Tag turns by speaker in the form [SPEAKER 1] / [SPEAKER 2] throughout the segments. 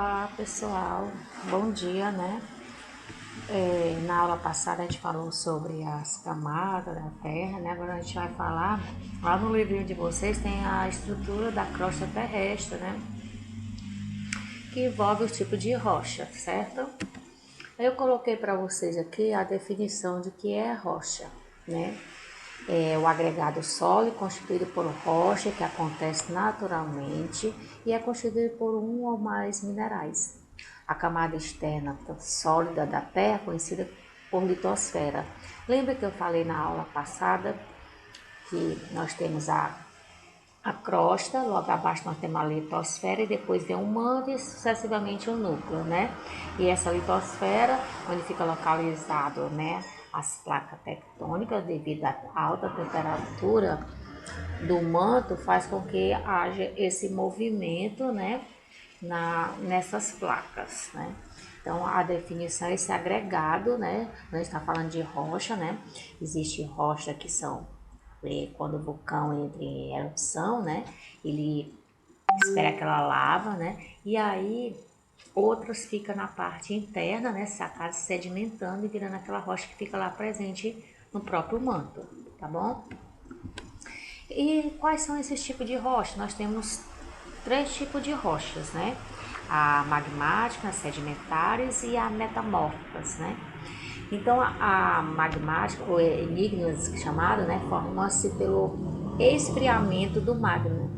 [SPEAKER 1] Olá pessoal, bom dia, né? Na aula passada a gente falou sobre as camadas da Terra, né? Agora a gente vai falar, lá no livrinho de vocês tem a estrutura da crosta terrestre, né? Que envolve o tipo de rocha, certo? Eu coloquei para vocês aqui a definição de que é rocha, né? É o agregado sólido constituído por rocha que acontece naturalmente e é constituído por um ou mais minerais. A camada externa sólida da Terra é conhecida por litosfera. Lembra que eu falei na aula passada que nós temos a crosta, logo abaixo nós temos a litosfera e depois vem o manto e sucessivamente o núcleo, né? E essa litosfera, onde fica localizado, né, as placas tectônicas, devido à alta temperatura do manto, faz com que haja esse movimento, né, nessas placas, né? Então, a definição é esse agregado, né? A gente está falando de rocha, né? Existe rocha que são quando o vulcão entra em erupção, né? Ele espera aquela lava, né? E aí outras ficam na parte interna, né? Acaba sedimentando e virando aquela rocha que fica lá presente no próprio manto, tá bom? E quais são esses tipos de rocha? Nós temos três tipos de rochas, né? A magmática, as sedimentares e a metamórficas, né? Então a magmática, ou igneous chamado, né, forma-se pelo esfriamento do magma,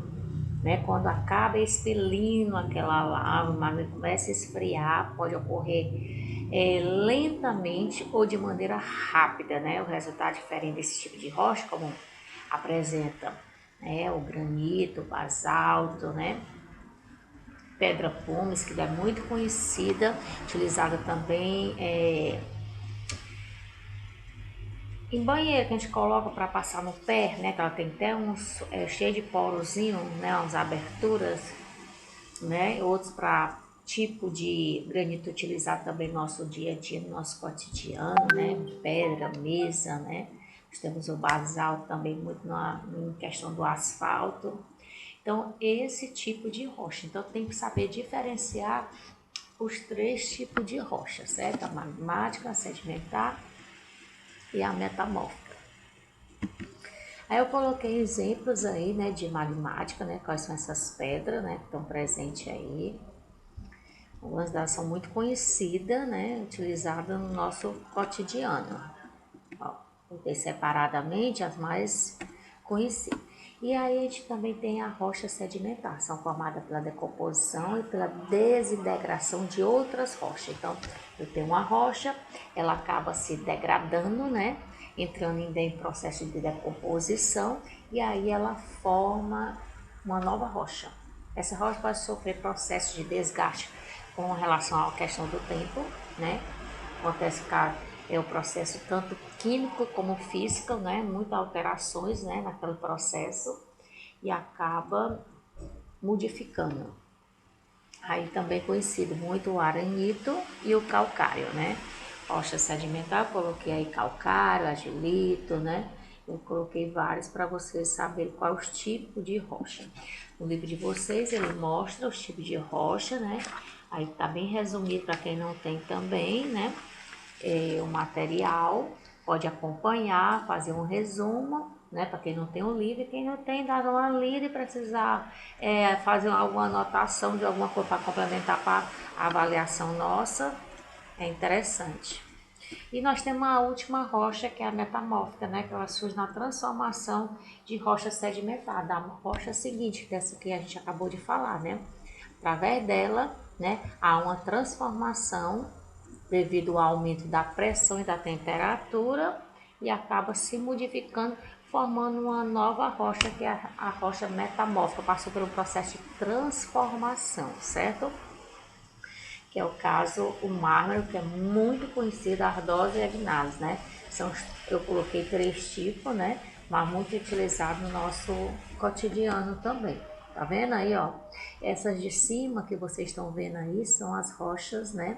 [SPEAKER 1] né? Quando acaba expelindo aquela lava, o magma começa a esfriar, pode ocorrer lentamente ou de maneira rápida, né? O resultado diferente desse tipo de rocha, como apresenta, né, o granito, o basalto, né? Pedra pumice, que é muito conhecida, utilizada também em banheiro que a gente coloca para passar no pé, né? Que ela tem até uns cheio de porozinho, né? Umas aberturas, né? Outros para tipo de granito utilizado também no nosso dia a dia, no nosso cotidiano, né? Pedra, mesa, né? Nós temos o basalto também muito em questão do asfalto. Então, esse tipo de rocha. Então, tem que saber diferenciar os três tipos de rocha, certo? A magmática, a sedimentar e a metamórfica. Aí eu coloquei exemplos aí, né, de magmática, né, quais são essas pedras, né, que estão presentes aí. Algumas delas são muito conhecidas, né, utilizadas no nosso cotidiano. Ó, coloquei separadamente as mais conhecidas. E aí a gente também tem a rocha sedimentar, são formadas pela decomposição e pela desintegração de outras rochas. Então, eu tenho uma rocha, ela acaba se degradando, né? Entrando em processo de decomposição e aí ela forma uma nova rocha. Essa rocha pode sofrer processos de desgaste com relação à questão do tempo, né? Acontece que é o processo tanto químico como físico, né? Muitas alterações, né, naquele processo e acaba modificando. Aí também conhecido muito o arenito e o calcário, né? Rocha sedimentar, coloquei aí calcário, agilito, né? Eu coloquei vários para vocês saberem qual os tipos de rocha. No livro de vocês ele mostra os tipos de rocha, né? Aí tá bem resumido para quem não tem também, né? O material, pode acompanhar, fazer um resumo, né, para quem não tem o livro, e quem não tem, dar uma lida e precisar fazer alguma anotação de alguma coisa para complementar para a avaliação nossa, é interessante. E nós temos a última rocha, que é a metamórfica, né, que ela surge na transformação de rocha sedimentar, da rocha seguinte, que é essa que a gente acabou de falar, né? Através dela, né, há uma transformação devido ao aumento da pressão e da temperatura e acaba se modificando, formando uma nova rocha, que é a rocha metamórfica, passou por um processo de transformação, certo? Que é o caso o mármore, que é muito conhecido, a ardósia e a gneiss, né? Eu coloquei três tipos, né? Mas muito utilizado no nosso cotidiano também. Tá vendo aí, ó? Essas de cima que vocês estão vendo aí são as rochas, né?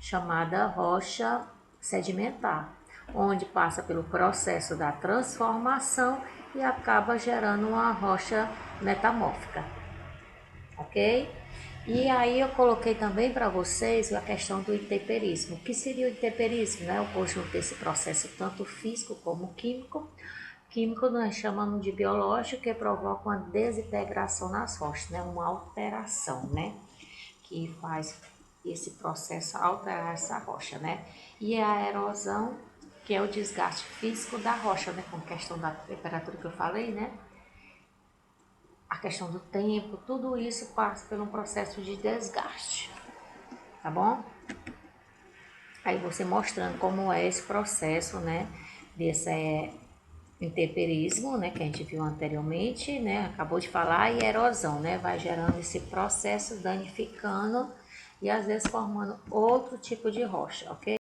[SPEAKER 1] Chamada rocha sedimentar, onde passa pelo processo da transformação e acaba gerando uma rocha metamórfica, ok? E aí eu coloquei também para vocês a questão do intemperismo. O que seria o intemperismo, né? O conjunto desse processo tanto físico como químico. Químico nós chamamos de biológico, que provoca uma desintegração nas rochas, né? Uma alteração, né? Que faz esse processo alterar essa rocha, né? E a erosão, que é o desgaste físico da rocha, né? Com questão da temperatura que eu falei, né? A questão do tempo, tudo isso passa por um processo de desgaste, tá bom? Aí você mostrando como é esse processo, né? Desse intemperismo, né? Que a gente viu anteriormente, né? Acabou de falar, e erosão, né? Vai gerando esse processo, danificando e às vezes formando outro tipo de rocha, ok?